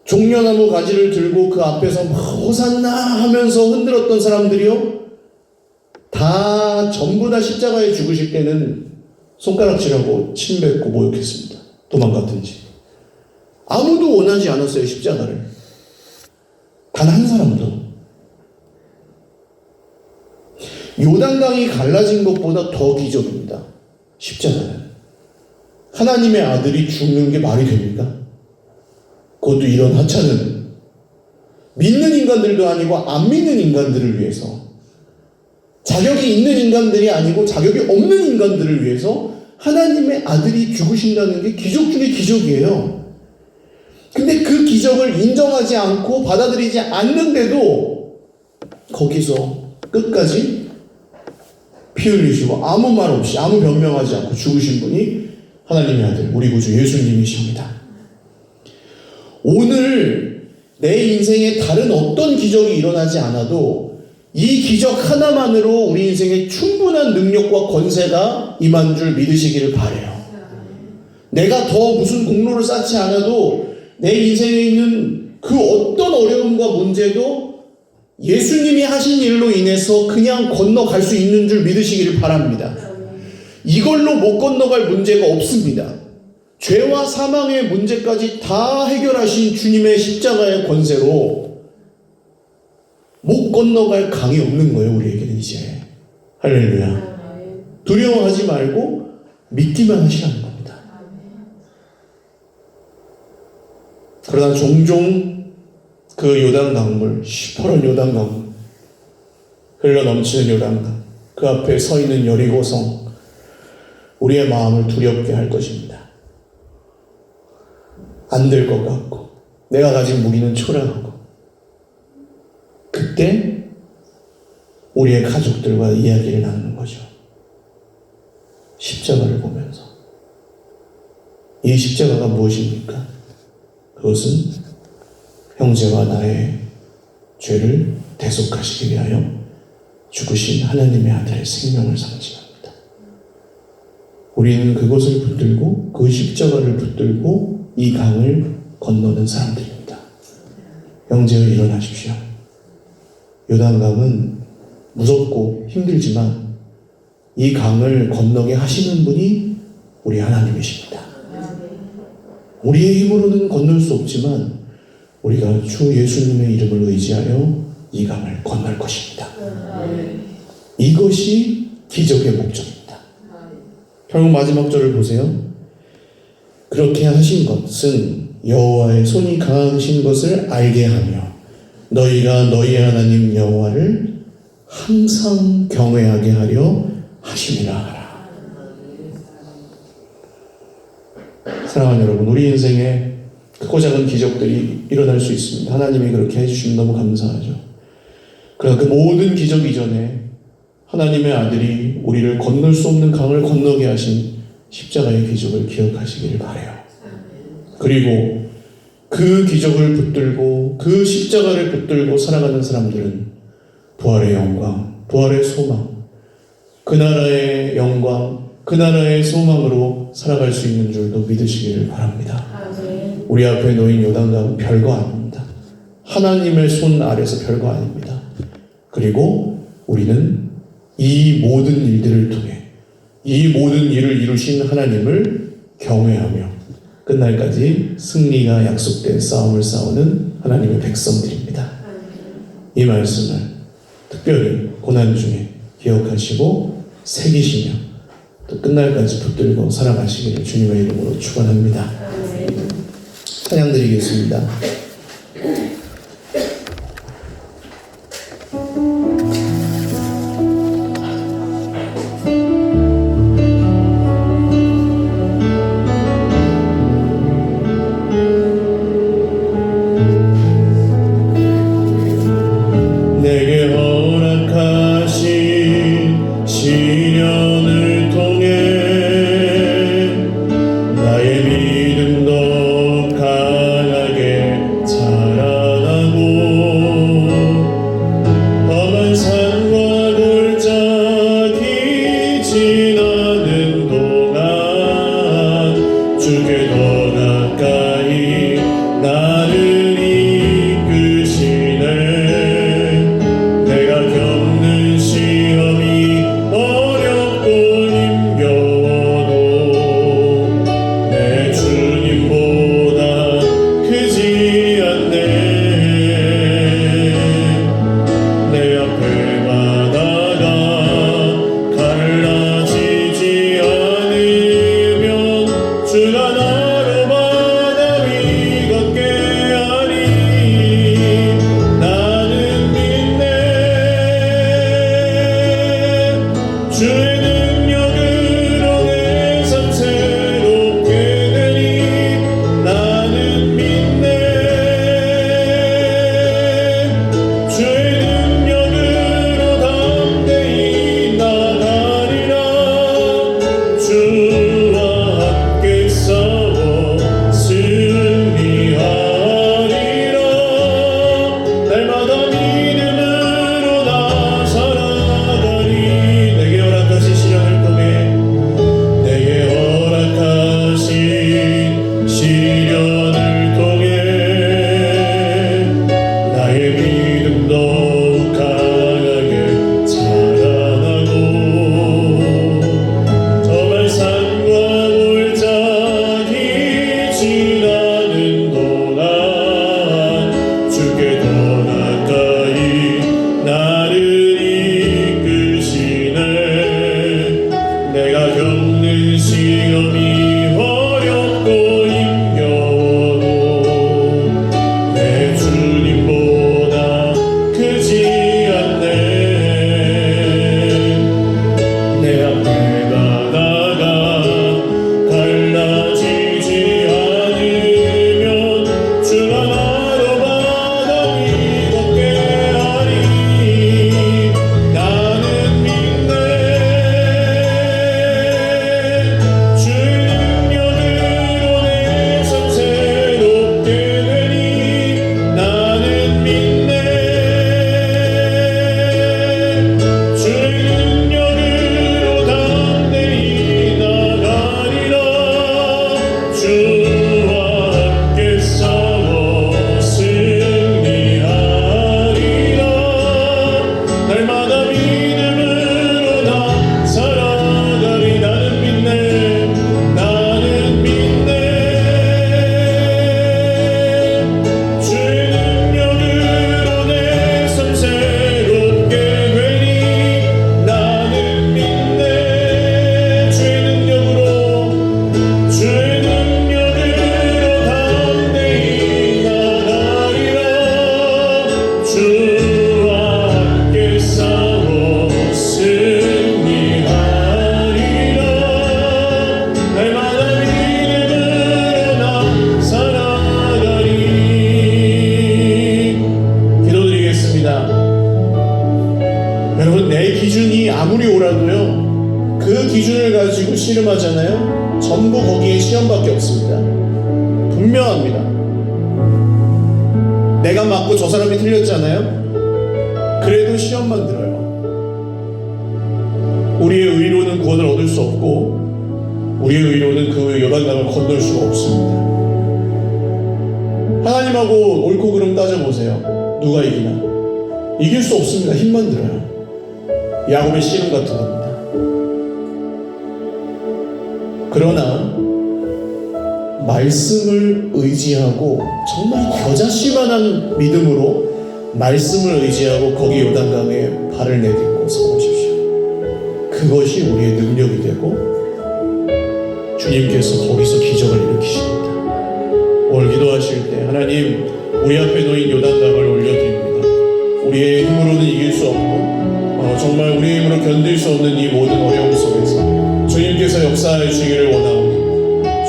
S1: 종려나무 가지를 들고 그 앞에서 막 호산나 하면서 흔들었던 사람들이요, 다 전부 다 십자가에 죽으실 때는 손가락질하고 침 뱉고 모욕했습니다. 도망갔든지. 아무도 원하지 않았어요, 십자가를. 단 한 사람도. 요단강이 갈라진 것보다 더 기적입니다. 십자가는. 하나님의 아들이 죽는 게 말이 됩니까? 그것도 이런 하찮은, 믿는 인간들도 아니고 안 믿는 인간들을 위해서, 자격이 있는 인간들이 아니고 자격이 없는 인간들을 위해서 하나님의 아들이 죽으신다는 게 기적 중에 기적이에요. 근데 그 기적을 인정하지 않고 받아들이지 않는데도 거기서 끝까지 피 흘리시고 아무 말 없이 아무 변명하지 않고 죽으신 분이 하나님의 아들, 우리 구주 예수님이십니다. 오늘 내 인생에 다른 어떤 기적이 일어나지 않아도 이 기적 하나만으로 우리 인생에 충분한 능력과 권세가 임한 줄 믿으시기를 바라요. 내가 더 무슨 공로를 쌓지 않아도 내 인생에 있는 그 어떤 어려움과 문제도 예수님이 하신 일로 인해서 그냥 건너갈 수 있는 줄 믿으시기를 바랍니다. 이걸로 못 건너갈 문제가 없습니다. 죄와 사망의 문제까지 다 해결하신 주님의 십자가의 권세로 못 건너갈 강이 없는 거예요, 우리에게는 이제. 할렐루야. 두려워하지 말고 믿기만 하시라는 겁니다. 그러나 종종 그 요단 강물, 시퍼런 요단 강물, 흘러 넘치는 요단강, 그 앞에 서 있는 여리고성, 우리의 마음을 두렵게 할 것입니다. 안 될 것 같고, 내가 가진 무기는 초라하고, 그때 우리의 가족들과 이야기를 나누는 거죠. 십자가를 보면서. 이 십자가가 무엇입니까? 그것은 형제와 나의 죄를 대속하시기 위하여 죽으신 하나님의 아들의 생명을 상징합니다. 우리는 그것을 붙들고 그 십자가를 붙들고 이 강을 건너는 사람들입니다. 형제여 일어나십시오. 요단강은 무섭고 힘들지만 이 강을 건너게 하시는 분이 우리 하나님이십니다. 우리의 힘으로는 건널 수 없지만 우리가 주 예수님의 이름을 의지하여 이 강을 건널 것입니다. 이것이 기적의 목적입니다. 결국 마지막 절을 보세요. 그렇게 하신 것은 여호와의 손이 강하신 것을 알게 하며 너희가 너희 하나님 여호와를 항상 경외하게 하려 하심이라 하라. 사랑하는 여러분, 우리 인생에 크고 작은 기적들이 일어날 수 있습니다. 하나님이 그렇게 해주시면 너무 감사하죠. 그러나 그 모든 기적 이전에 하나님의 아들이 우리를 건널 수 없는 강을 건너게 하신 십자가의 기적을 기억하시기를 바라요. 그리고 그 기적을 붙들고 그 십자가를 붙들고 살아가는 사람들은 부활의 영광, 부활의 소망, 그 나라의 영광, 그 나라의 소망으로 살아갈 수 있는 줄도 믿으시기를 바랍니다. 우리 앞에 놓인 요단강은 별거 아닙니다. 하나님의 손 아래서 별거 아닙니다. 그리고 우리는 이 모든 일들을 통해 이 모든 일을 이루신 하나님을 경외하며 끝날까지 승리가 약속된 싸움을 싸우는 하나님의 백성들입니다. 이 말씀을 특별히 고난 중에 기억하시고 새기시며 또 끝날까지 붙들고 살아가시기를 주님의 이름으로 축원합니다. 찬양 드리겠습니다. 내게 허락하신 시련을 통해 나의 믿음도 강하게 자라나고 험한 산과 골짜기 지나는 동안 주께 더 가까이 나를 이끄시네. 내가 겪는 시험이 어렵고 힘겨워도 내 주님보다 크지 않네. 내 앞에 바다가 갈라지지 않으면 주가 나로 바다 위 걷게 하리. 나는 믿네. 주의 능력으로 내 삶 새롭게 되니 나는 믿네. 주의 능력으로 담대히 나가리라. 주와 함께 싸워 승리하리라. 날마다 믿음으로 나 살아가리. 내게 허락하신 시련을 통해 내게 허락하신 시련을 통해 나의 믿음도 강하게 자라나고 정말 산과 골짜기 지나는 동안 주께 더 가까이 나를 이끄시네. 내가 겪는 시험이 어렵고 힘겨워도 내 주님보다 크지 않네. 내 앞에 바다가 갈라지지 않으면 주가 나로 바다 위 걷게 하리. 나는 믿네. 주의 능력으로 내 삶 새롭게 되니 나는 믿네. 주의 능력으로 담대히 나가리라. 주와 함께 싸워 승리하리라. 날마다 믿음으로 나 살아가리. 나는 믿네. 나는 믿네. 주의 능력으로 내 삶 새롭게 되니 나는 믿네. 주의 능력으로 담대히 나가리라. 주와 함께 싸워 승리하리라. 날마다 믿음으로 나 살아가리. 기도드리겠습니다. 여러분, 내 기준이 아무리 옳아도요, 그 기준을 가지고 씨름하잖아요. 전부 거기에 시험밖에 없습니다. 분명합니다. 내가 맞고 저 사람이 틀렸잖아요. 그래도 시험만 들어요. 우리의 의로는 구원을 얻을 수 없고 우리의 의로는 그 요단강을 건널 수가 없습니다. 하나님하고 옳고 그름 따져보세요. 누가 이기나? 이길 수 없습니다. 힘만 들어요. 야곱의 씨름 같은 겁니다. 그러나 말씀을 의지하고 정말 겨자씨만한 믿음으로 말씀을 의지하고 거기 요단강에 발을 내딛고 서보십시오. 그것이 우리의 능력이 되고 주님께서 거기서 기적을 일으키십니다. 오늘 기도하실 때 하나님 우리 앞에 놓인 요단강을 올려드립니다. 우리의 힘으로는 이길 수 없고 정말 우리의 힘으로 견딜 수 없는 이 모든 어려움 속에서 주님께서 역사해 주시기를 원하오니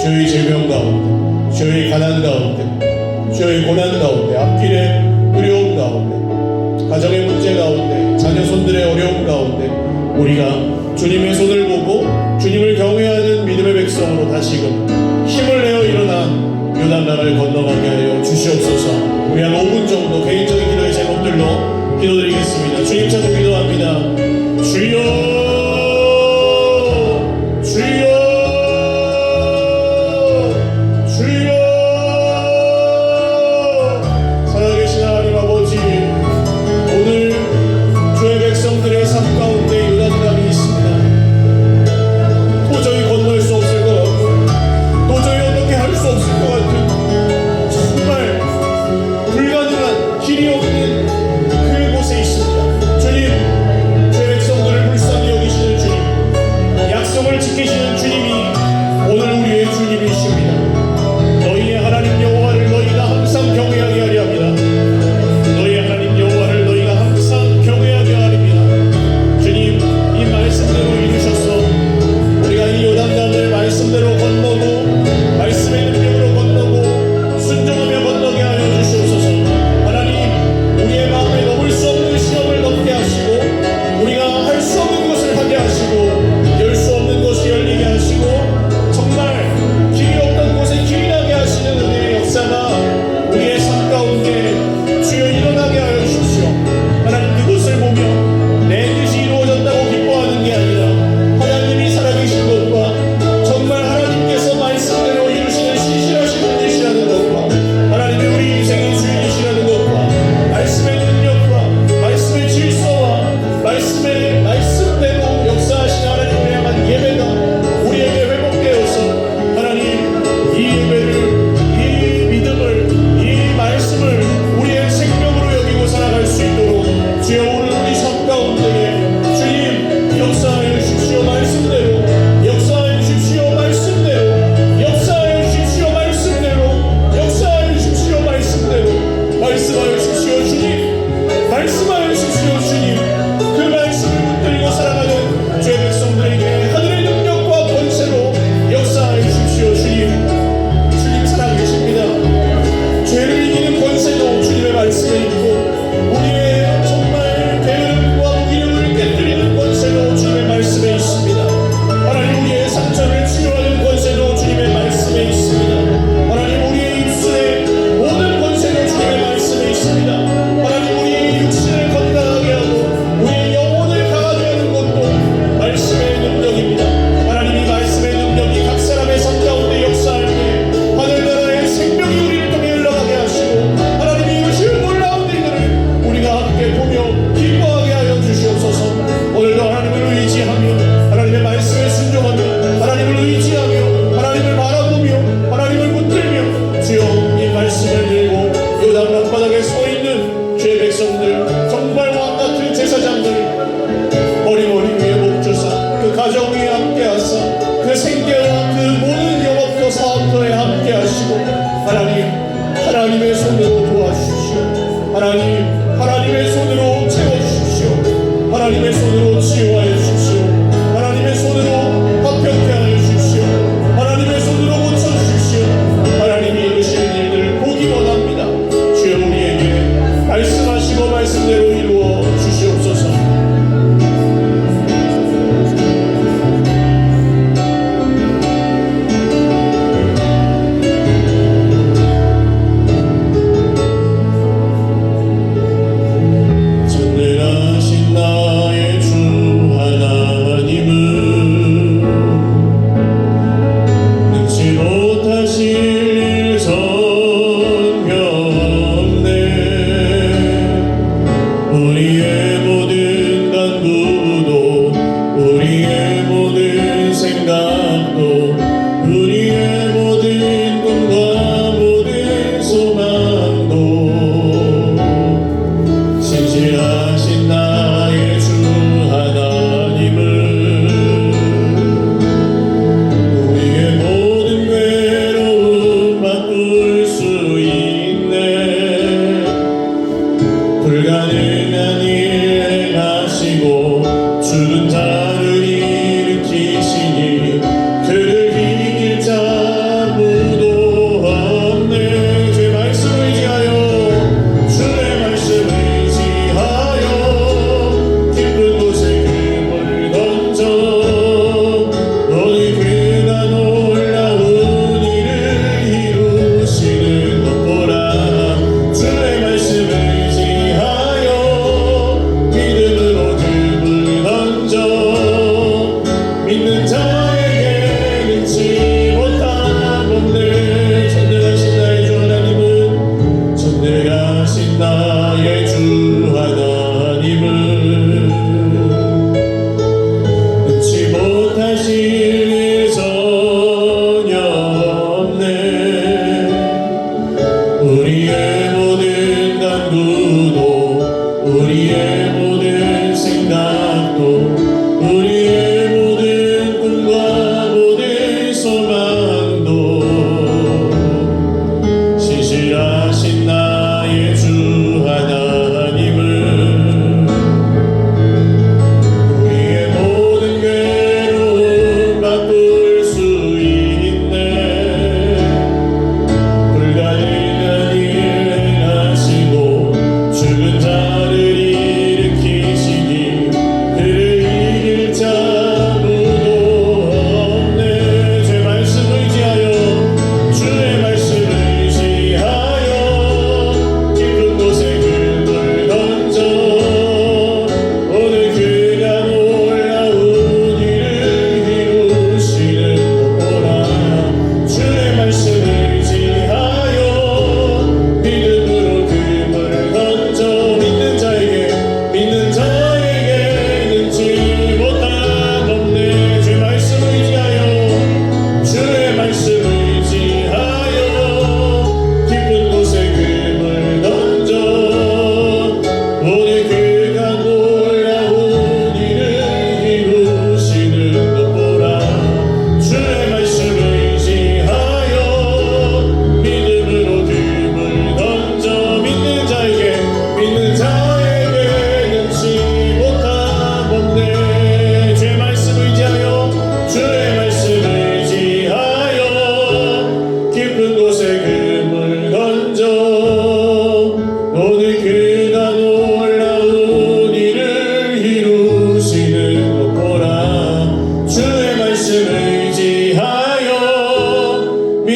S1: 주의 질병 가운데, 주의 가난 가운데, 주의 고난 가운데, 앞길의 두려움 가운데, 가정의 문제 가운데, 자녀 손들의 어려움 가운데 우리가 주님의 손을 보고 주님을 경외하는 믿음의 백성으로 다시금 힘을 내어 일어나 요단강을 건너가게 하여 주시옵소서. 우리 한 5분 정도 개인적인 기도의 제목들로 기도드리겠습니다. 주님 찾고 기도합니다. 주여, 주여, 주여. 살아계신 하나님 아버지, 오늘 주의 백성들의 삶 가운데 요단강이 있습니다. 도저히 건널 수 없을 것 같고 도저히 어떻게 할 수 없을 것 같은 정말 불가능한 길이 없는 그곳에 있습니다. 주님, 주의 백성들을 불쌍히 여기시는 주님, 약속을 지키시는 주님이 오늘 우리의 주님이십니다. 너희의 하나님 여호와를 너희가 항상 경외하게 하려 합니다. 너희의 하나님 여호와를 너희가 항상 경외하게 하리라. 주님, 이 말씀대로 이루셔서 우리가 이 요단강을 말씀대로 건너고 말씀의 능력으로 건너고 순종하며 건너게 하여 주시옵소서. 하나님, 우리의 마음에 넘을 수 없는 시험을 넘게 하시고 우리가 할 수 없는 것을 하게 하시고 열 수 없는 것이 열리게 하시고 정말 길이 없던 곳에 길이 나게 하시는 은혜의 역사가 우리의 삶 가운데 주여 일어나게 하여 주십시오. 하나님, 그곳을 보며 내 뜻이 이루어졌다고 기뻐하는 게 아니라 하나님이 살아계신 것과 정말 하나님께서 말씀대로 이루시는 신실하신 분이시라는 것과 하나님이 우리 인생의 주인이시라는 것과 말씀의 능력과 말씀의 질서와 말씀의 말씀대로 역사하신 하나님을 향한 예배가 우리에게 회복되어서 하나님, 이 예배를, 이 믿음을, 이 말씀을 우리의 생명으로 여기고 살아갈 수 있도록 주여 오늘 우리 삶 가운데에 주님 역사하여 주십시오. 말씀대로 역사하여 주십시오. 말씀대로 역사하여 주십시오. 말씀대로 역사하여 주십시오. 말씀대로 말씀하여 주십시오. 주님, 말씀하여 주십시오. 주님, 그 말씀을 붙들고 살아가는 죄 백성들에게 하늘의 능력과 권세로 역사하여 주십시오. 주님 살아계십니다. 죄를 이기는 권세도 주님의 말씀에 있고 우리의 정말 게으름과 무기력을 깨뜨리는 권세도 주님의 말씀에 있습니다. 하나님, 우리의 상처를 치유하는 권세도 주님의 말씀에 있습니다. 하나님, 우리의 입술의 모든 권세도 주님의 말씀에 있습니다. 하나님, 우리의 육신을 건강하게 하고 우리의 영혼을 강하게 하는 것도 말씀의 능력입니다. 하나님, 이 말씀의 능력이 각 사람의 삶 가운데 역사할 때 하늘나라의 생명이 우리를 통해 흘러가게 하시고 하나님이 이루실 놀라운 일들을 우리가 함께 보며 기뻐하게 하여 주시옵소서. 오늘도 하나님을 의지하며 하나님의 말씀에 순종하며 하나님을 의지하며 하나님을 바라보며 하나님을 붙들며 주여 이 말씀을 들고 요단 앞바닥에 서 있는 죄 백성들, 정말 왕같은 제사장들, 머리 위에 목주사 그 가정 위에 함께 하사 그 생계와 그 모든 영업도 사업도에 함께 하시고 하나님, 하나님의 손으로 도와주십시오. 하나님, 하나님의 손으로 채워주십시오. 하나님의 손으로 치유하여 주십시오. 하나님의 손으로 화평케 하여 주십시오. 하나님의 손으로 고쳐주십시오. 하나님이 이루시는 일들을 보기 원합니다. 주여 우리에게 말씀하시고 말씀대로 이루어 주시옵소서.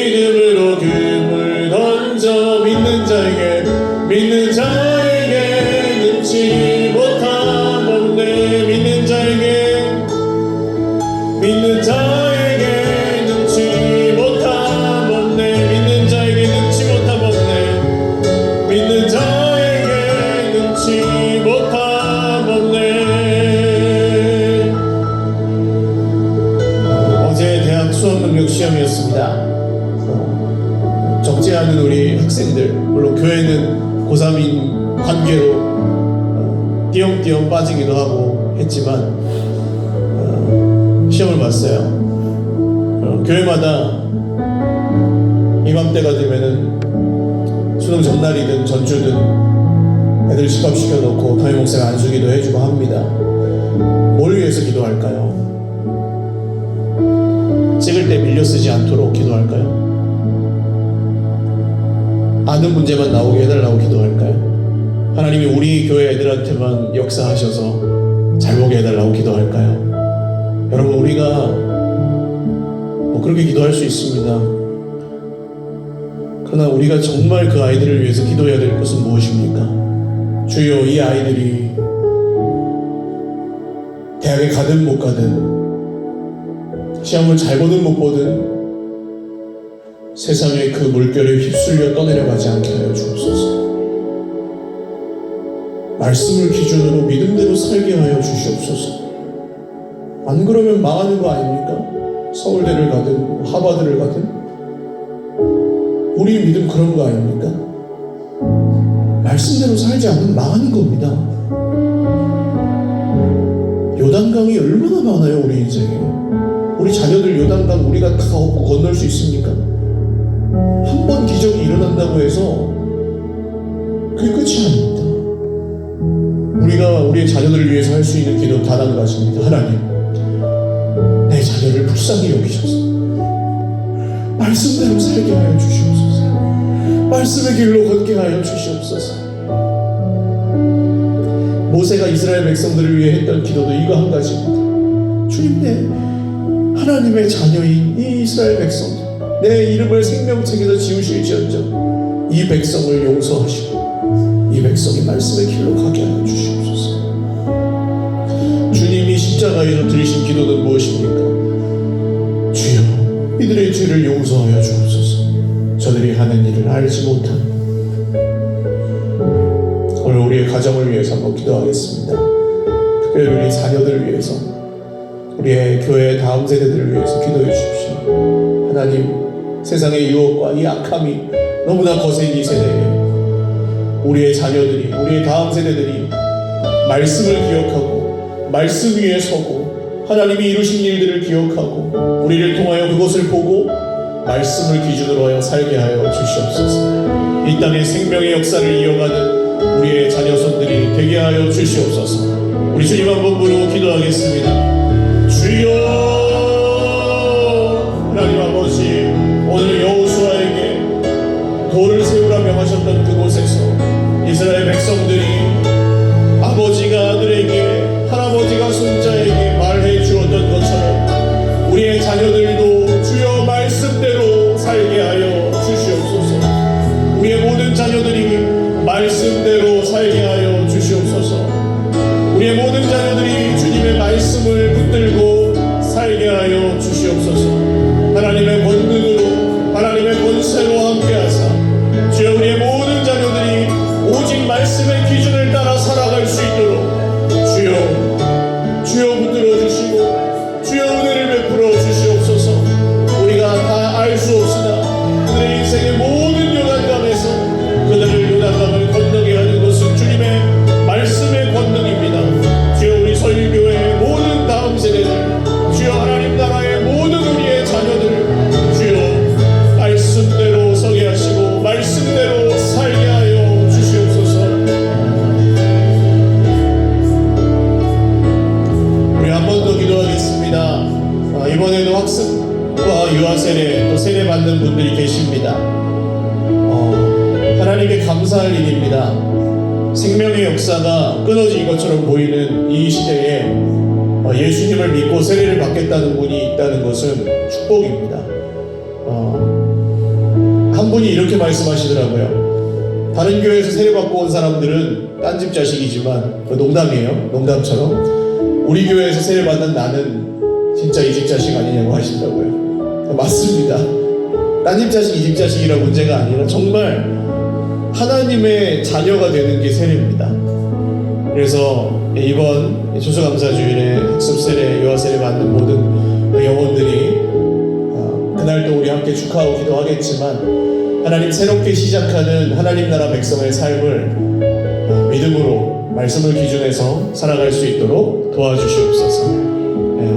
S1: 믿음으로 금을 던져 믿는 자에게 능치 못함 없네. 믿는 자에게 능치 못함 없네. 믿는 자에게 능치 못함 없네. 믿는 자에게 능치 못함 없네. 어제 대학 수학능력 시험이었습니다. 적지 않은 우리 학생들, 물론 교회는 고3인 관계로 띄엄띄엄 빠지기도 하고 했지만 시험을 봤어요. 교회마다 이맘때가 되면은 수능 전날이든 전주든 애들 집합시켜 놓고 담임 목사가 안수기도 해주고 합니다. 뭘 위해서 기도할까요? 찍을 때 밀려 쓰지 않도록 기도할까요? 아는 문제만 나오게 해달라고 기도할까요? 하나님이 우리 교회 애들한테만 역사하셔서 잘 보게 해달라고 기도할까요? 여러분, 우리가 그렇게 기도할 수 있습니다. 그러나 우리가 정말 그 아이들을 위해서 기도해야 될 것은 무엇입니까? 주여, 이 아이들이 대학에 가든 못 가든, 시험을 잘 보든 못 보든 세상의 그 물결에 휩쓸려 떠내려가지 않게 하여 주옵소서. 말씀을 기준으로 믿음대로 살게 하여 주시옵소서. 안 그러면 망하는 거 아닙니까? 서울대를 가든 하버드를 가든 우리 믿음 그런 거 아닙니까? 말씀대로 살지 않으면 망하는 겁니다. 요단강이 얼마나 많아요, 우리 인생에. 우리 자녀들 요단강 우리가 다 업고 건널 수 있습니까? 한 번 기적이 일어난다고 해서 그게 끝이 아닙니다. 우리가 우리의 자녀들을 위해서 할 수 있는 기도 단 한 가지입니다. 하나님, 내 자녀를 불쌍히 여기셔서 말씀대로 살게 하여 주시옵소서. 말씀의 길로 걷게 하여 주시옵소서. 모세가 이스라엘 백성들을 위해 했던 기도도 이거 한 가지입니다. 주님, 내 하나님의 자녀인 이 이스라엘 백성들, 내 이름을 생명책에서 지우실지언정 이 백성을 용서하시고 이 백성이 말씀의 길로 가게 하여 주시옵소서. 주님이 십자가에서 드리신 기도는 무엇입니까? 주여, 이들의 죄를 용서하여 주옵소서. 저들이 하는 일을 알지 못한. 오늘 우리의 가정을 위해서 한번 기도하겠습니다. 특별히 우리 자녀들을 위해서, 우리의 교회 다음 세대들을 위해서 기도해 주십시오. 하나님, 세상의 유혹과 이 악함이 너무나 거센 이 세대에 우리의 자녀들이, 우리의 다음 세대들이 말씀을 기억하고 말씀 위에 서고 하나님이 이루신 일들을 기억하고 우리를 통하여 그것을 보고 말씀을 기준으로 하여 살게 하여 주시옵소서. 이 땅의 생명의 역사를 이어가는 우리의 자녀손들이 되게 하여 주시옵소서. 우리 주님 한 번 부르고 기도하겠습니다. 주여, 하나님 아버지, 오늘 여호수아에게 돌을 세우라며 하셨던 그곳에서 이스라엘 백성들이 아버지가 아들에게, 할아버지가 손자에게 말해 주었던 것처럼 우리의 자녀들도 주여 말씀대로 살게 하여 주시옵소서. 우리의 모든 자녀들이 말씀대로 살게 하여 주시옵소서. 우리의 모든 자녀들이 주님의 말씀을 붙들고 살게 하여 주시옵소서. 하나님의 권능으로, 하나님의 권세로 함께하사 주여, 우리의 모든 자녀들이 오직 말씀의 기준을 따라 살아갈 수 있도록 주여 붙들어 주시고 주여 은혜를 베풀어 주시옵소서. 우리가 다 알 수 없으나 그들의 인생의 모든 요단강에서 그들을 요단강을 건너게 하는 것은 주님의 말씀의 권능입니다. 주여, 우리 서일교회의 모든 다음 세대들, 주여 하나님 나라의 모든 우리의 자녀들, 주여 말씀대로 서게 하시고 말씀대로 살게 하여 주시옵소서. 우리 한 번 더 기도하겠습니다. 이번에도 학습과 유아 세례, 또 세례 받는 분들이 계십니다. 하나님께 감사할 일입니다. 생명의 역사가 끊어진 것처럼 보이는 이 시대에 예수님을 믿고 세례를 받겠다는 분이 있다는 것은 축복입니다. 한 분이 이렇게 말씀하시더라고요. 다른 교회에서 세례받고 온 사람들은 딴집 자식이지만, 농담이에요. 농담처럼. 우리 교회에서 세례받는 나는 진짜 이집 자식 아니냐고 하시더라고요. 맞습니다. 딴집 자식, 이집 자식이라 문제가 아니라 정말 하나님의 자녀가 되는 게 세례입니다. 그래서 이번 추수감사주일에 학습 세례, 유아 세례 받는 모든 영혼들이 그날도 우리 함께 축하하고 기도하겠지만, 하나님 새롭게 시작하는 하나님 나라 백성의 삶을 믿음으로 말씀을 기준해서 살아갈 수 있도록 도와주시옵소서.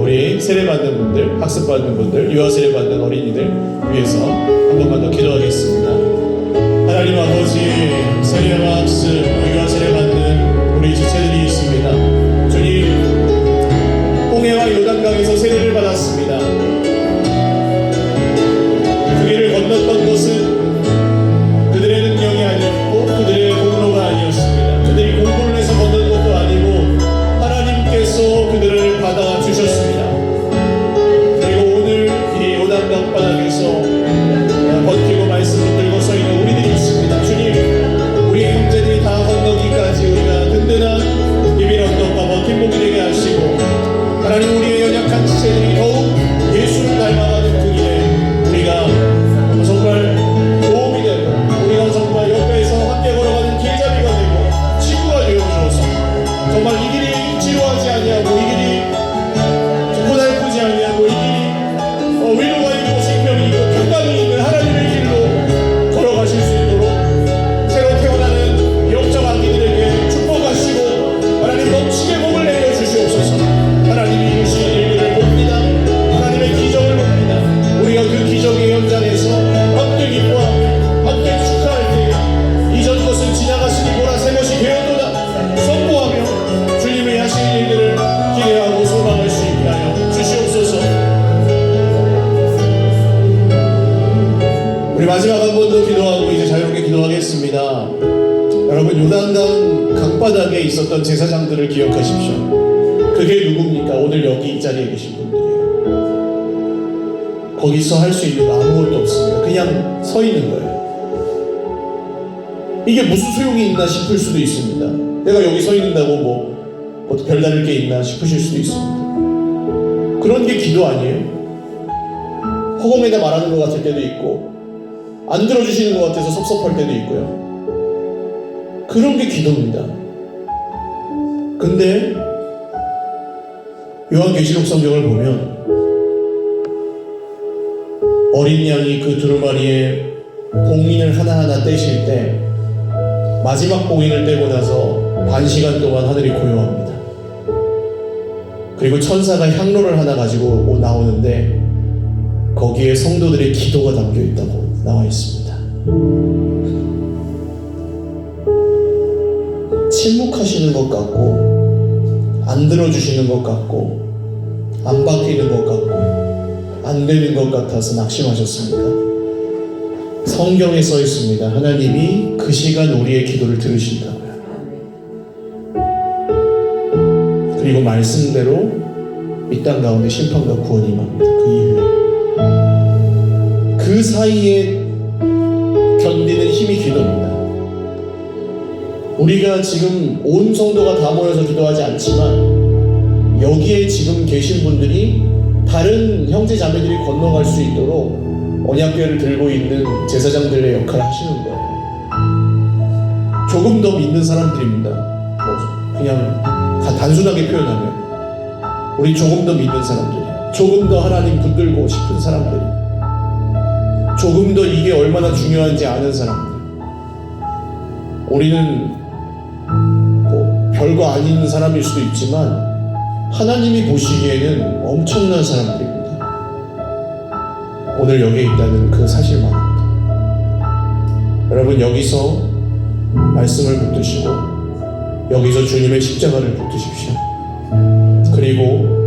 S1: 우리 세례 받는 분들, 학습 받는 분들, 유아 세례 받는 어린이들 위해서 한 번만 더 기도하겠습니다. 하나님 아버지, 세례와 학습, 유아 세례 받는 우리 지체들이 있습니다. 주님, 홍해와 요단강에서 세례를 받았습니다. 그 길을 건넜던 것은 그들의 능력이 아니었고 그들의 공로가 아니었습니다. 그들이 공부를 해서 건넌 것도 아니고 하나님께서 그들을 받아주셨습니다. 그리고 오늘 이 요단강 바닥에서 버티고 말씀을 들고 서 있는 우리들이 있습니다. 주님, 우리 형제들이 다 건너기까지 우리가 든든한 비밀 언덕과 버팀 목이 되게 하시고, 하나님 우리의 연약한 지체들이 더욱 예수를 닮아가는 그 길에 우리가 정말 도움이 되고, 우리가 정말 옆에서 함께 걸어가는 길잡이가 되고 친구가 되어주어서 정말 이 길이 지루하지 아니하고, 이 길이 고달프지 아니하고, 이 길이 위로가 있고 생명이 있고 평강이 있는 하나님의 길로 걸어가실 수 있도록 새로 태어나는 영적 아기들에게 축복하시고 하나님 넘치게 복을 내려주시옵소서. 하나님이 이루신 일들을 봅니다. 하나님의 기적을 봅니다. 우리가 그 기적의 현장에서 함께 기뻐하며 함께 축하할 때 이전 것은 지나갔으니 보라 새 것이 되었도다 선포하며 주님이 하신 일들을 기대하고 소망할 수 있게 하여 주시옵소서. 우리 마지막 한 번 더 기도하고 이제 자유롭게 기도하겠습니다. 여러분, 요단강 강바닥에 있었던 제사장들을 기억하십시오. 그게 누굽니까? 오늘 여기 이 자리에 계신 분들이에요. 거기서 할 수 있는 거 아무것도 없습니다. 그냥 서 있는 거예요. 이게 무슨 소용이 있나 싶을 수도 있습니다. 내가 여기 서 있는다고 뭐 별다를 게 있나 싶으실 수도 있습니다. 그런 게 기도 아니에요? 허공에다 말하는 것 같을 때도 있고, 안 들어주시는 것 같아서 섭섭할 때도 있고요. 그런 게 기도입니다. 근데 요한계시록 성경을 보면 어린 양이 그 두루마리에 봉인을 하나하나 떼실 때 마지막 봉인을 떼고 나서 반 시간 동안 하늘이 고요합니다. 그리고 천사가 향로를 하나 가지고 나오는데 거기에 성도들의 기도가 담겨 있다고 나와 있습니다. 침묵하시는 것 같고, 안 들어주시는 것 같고, 안 바뀌는 것 같고, 안 되는 것 같아서 낙심하셨습니다. 성경에 써 있습니다. 하나님이 그 시간 우리의 기도를 들으신다고요. 그리고 말씀대로 이 땅 가운데 심판과 구원이 임합니다. 그 이후에 그 사이에 견디는 힘이 기도입니다. 우리가 지금 온 성도가 다 모여서 기도하지 않지만 여기에 지금 계신 분들이 다른 형제 자매들이 건너갈 수 있도록 언약궤를 들고 있는 제사장들의 역할을 하시는 거예요. 조금 더 믿는 사람들입니다. 그냥 단순하게 표현하면 우리 조금 더 믿는 사람들이에요. 조금 더 하나님 붙들고 싶은 사람들이에요. 조금 더 이게 얼마나 중요한지 아는 사람들. 우리는 별거 아닌 사람일 수도 있지만 하나님이 보시기에는 엄청난 사람들입니다. 오늘 여기에 있다는 그 사실만입니다. 여러분, 여기서 말씀을 붙드시고 여기서 주님의 십자가를 붙드십시오. 그리고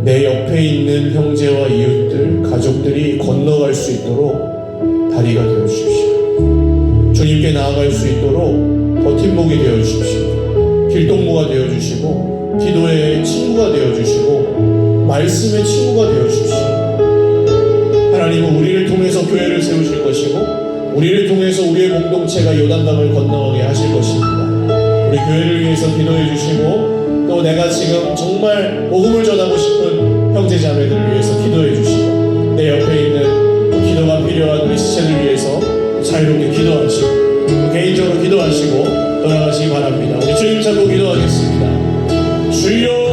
S1: 내 옆에 있는 형제와 이웃들, 가족들이 건너갈 수 있도록 다리가 되어주십시오. 주님께 나아갈 수 있도록 버팀목이 되어주십시오. 길동무가 되어주시고 기도의 친구가 되어주시고 말씀의 친구가 되어주십시오. 하나님은 우리를 통해서 교회를 세우실 것이고 우리를 통해서 우리의 공동체가 요단강을 건너게 하실 것입니다. 우리 교회를 위해서 기도해 주시고 또 내가 지금 정말 복음을 전하고 싶은 형제 자매들을 위해서 기도해 주시고 내 옆에 있는 기도가 필요한 우리 지체들 위해서 자유롭게 기도하시고 또 개인적으로 기도하시고 돌아가시기 바랍니다. 우리 주님 찾고 기도하겠습니다. 주여